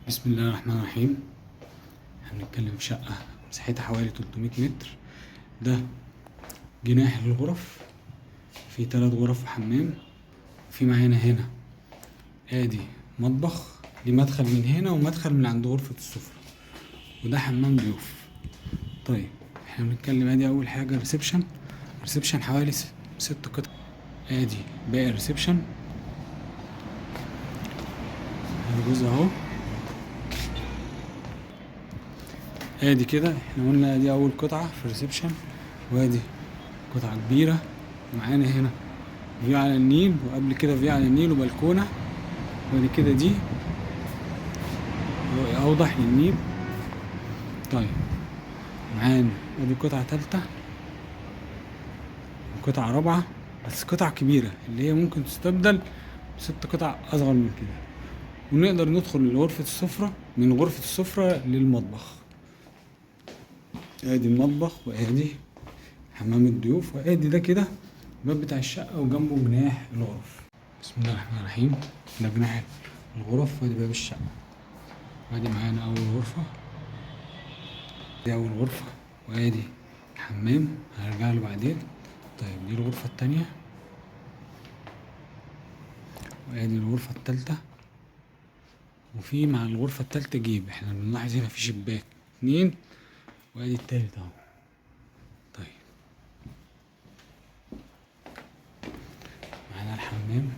بسم الله الرحمن الرحيم. هنتكلم في شقة مساحتها حوالي 300 متر. ده جناح للغرف، في 3 غرف وحمام. في معانا هنا ادي مطبخ، ليه مدخل من هنا ومدخل من عند غرفة السفرة، وده حمام ضيوف. طيب احنا بنتكلم ادي اول حاجة ريسبشن حوالي 6 قطع. ادي باقي الريسبشن، ادي جزء اهو. ادي كده احنا قلنا دي اول قطعة في الريسبشن، وادي قطعة كبيرة. ومعانا هنا في على النيل، وقبل كده في على النيل وبلكونة، وبعد كده دي رؤية أوضح للنيل. طيب معانا ادي قطعة تالتة وقطعة رابعة، بس قطعة كبيرة اللي هي ممكن تستبدل ب6 قطع أصغر من كده، ونقدر ندخل لغرفة السفرة من غرفة السفرة للمطبخ. ادي المطبخ، وادي حمام الضيوف، وادي ده كده الباب بتاع الشقة وجنبه جناح الغرف. بسم الله الرحمن الرحيم. ده جناح الغرف، وادي باب الشقة، وادي معانا أول غرفة. دي أول غرفة، وادي الحمام هنرجع له بعدين. طيب دي الغرفة التانية، وادي الغرفة التالتة. وفي مع الغرفة التالتة جيب، احنا بنلاحظ هنا في شباك 2، وادي التالت اهو. طيب معانا الحمام.